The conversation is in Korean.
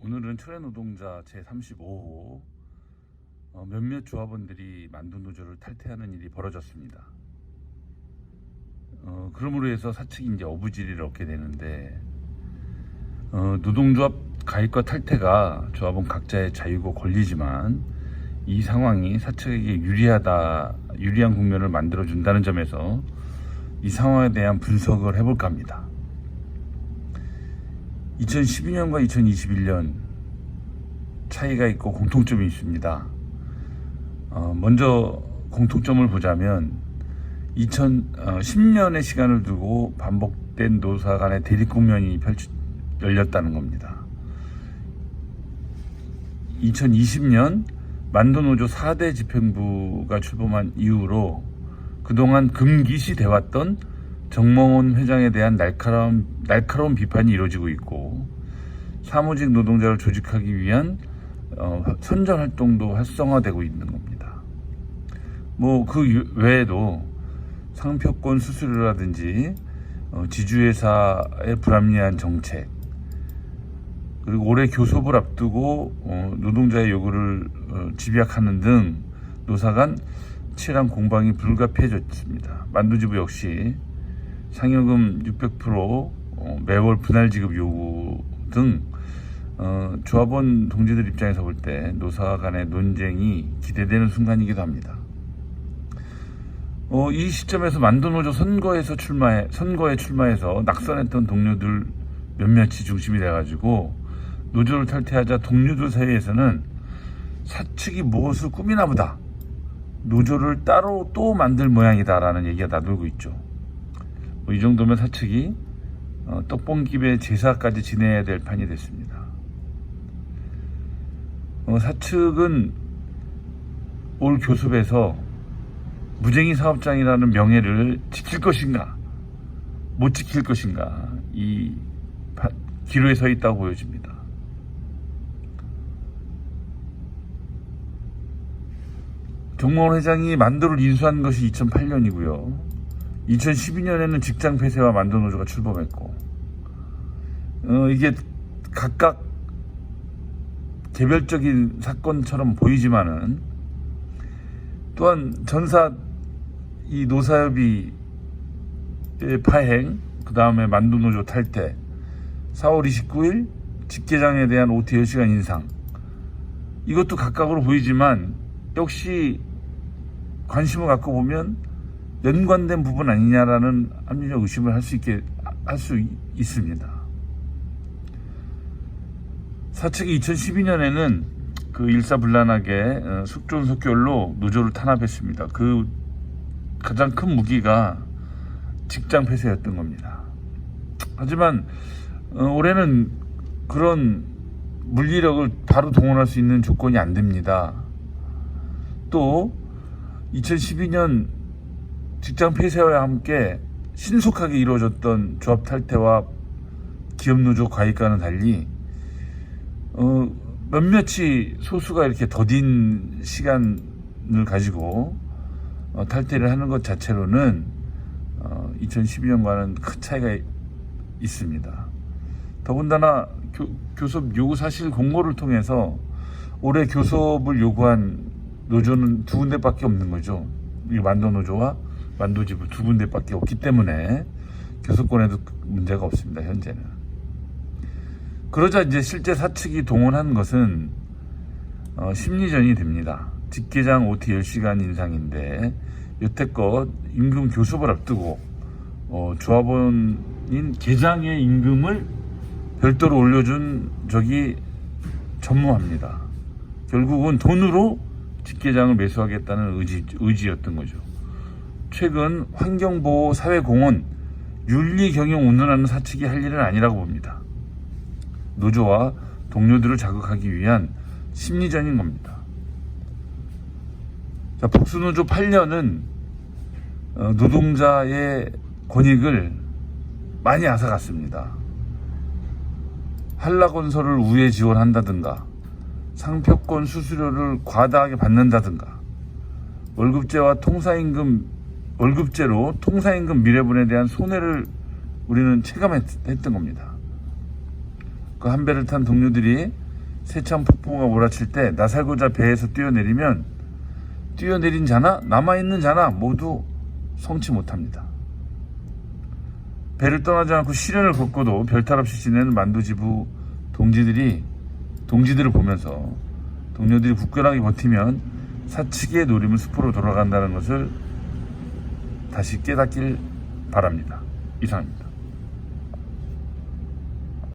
오늘은 철야노동자 제35호 몇몇 조합원들이 만두노조를 탈퇴하는 일이 벌어졌습니다. 그러므로 해서 사측이 이제 어부지리를 얻게 되는데, 노동조합 가입과 탈퇴가 조합원 각자의 자유고 권리지만 이 상황이 사측에게 유리한 국면을 만들어준다는 점에서 이 상황에 대한 분석을 해볼까 합니다. 2012년과 2021년 차이가 있고 공통점이 있습니다. 먼저 공통점을 보자면 2010년의 시간을 두고 반복된 노사 간의 대립 국면이 열렸다는 겁니다. 2020년 만두노조 4대 집행부가 출범한 이후로 그동안 금기시돼왔던 정몽원 회장에 대한 날카로운 비판이 이루어지고 있고, 사무직 노동자를 조직하기 위한 선전 활동도 활성화되고 있는 겁니다. 그 외에도 상표권 수수료라든지 지주회사의 불합리한 정책, 그리고 올해 교섭을 앞두고 노동자의 요구를 집약하는 등 노사 간 치열한 공방이 불가피해졌습니다. 만두지부 역시 상여금 600% 매월 분할 지급 요구 등 조합원 동지들 입장에서 볼 때 노사 간의 논쟁이 기대되는 순간이기도 합니다. 이 시점에서 만두노조 선거에 출마해서 낙선했던 동료들 몇몇이 중심이 돼가지고 노조를 탈퇴하자 동료들 사이에서는 사측이 무엇을 꾸미나 보다, 노조를 따로 또 만들 모양이다 라는 얘기가 나돌고 있죠. 이 정도면 사측이 떡봉집에 제사까지 지내야 될 판이 됐습니다. 사측은 올 교섭에서 무쟁의 사업장이라는 명예를 지킬 것인가 못 지킬 것인가, 이 기로에 서 있다고 보여집니다. 정몽원 회장이 만두를 인수한 것이 2008년이고요. 2012년에는 직장 폐쇄와 만두노조가 출범했고, 이게 각각 개별적인 사건처럼 보이지만은 또한 전사 이 노사협의의 파행, 그 다음에 만두노조 탈퇴, 4월 29일 직계장에 대한 OT 10시간 인상, 이것도 각각으로 보이지만 역시 관심을 갖고 보면 연관된 부분 아니냐라는 합리적 의심을 할 수 있습니다. 사측이 2012년에는 그 일사불란하게 속전속결로 노조를 탄압했습니다. 그 가장 큰 무기가 직장 폐쇄였던 겁니다. 하지만 올해는 그런 물리력을 바로 동원할 수 있는 조건이 안 됩니다. 또 2012년 직장 폐쇄와 함께 신속하게 이루어졌던 조합 탈퇴와 기업노조 가입과는 달리 몇몇이 소수가 이렇게 더딘 시간을 가지고 탈퇴를 하는 것 자체로는 2012년과는 큰 차이가 있습니다. 더군다나 교섭 요구 사실 공고를 통해서 올해 교섭을 요구한 노조는 두 군데밖에 없는 거죠. 이 만두노조와 만두지부 두 군데밖에 없기 때문에 교섭권에도 문제가 없습니다. 현재는. 그러자 이제 실제 사측이 동원한 것은 심리전이 됩니다. 직계장 OT 10시간 인상인데, 여태껏 임금 교섭을 앞두고 조합원인 계장의 임금을 별도로 올려준 적이 전무합니다. 결국은 돈으로 직계장을 매수하겠다는 의지였던 거죠. 최근 환경보호, 사회공헌, 윤리경영 운운하는 사측이 할 일은 아니라고 봅니다. 노조와 동료들을 자극하기 위한 심리전인 겁니다. 복수노조 8년은 노동자의 권익을 많이 앗아갔습니다. 한라건설을 우회 지원한다든가, 상표권 수수료를 과다하게 받는다든가, 월급제로 통사임금 미래분에 대한 손해를 우리는 체감했던 겁니다. 그 한 배를 탄 동료들이 세찬 폭풍우가 몰아칠 때 나살고자 배에서 뛰어내리면 뛰어내린 자나 남아있는 자나 모두 성치 못합니다. 배를 떠나지 않고 시련을 겪고도 별탈 없이 지내는 만두지부 동지들을 보면서 동료들이 굳건하게 버티면 사측의 노림은 숲으로 돌아간다는 것을 다시 깨닫길 바랍니다. 이상입니다.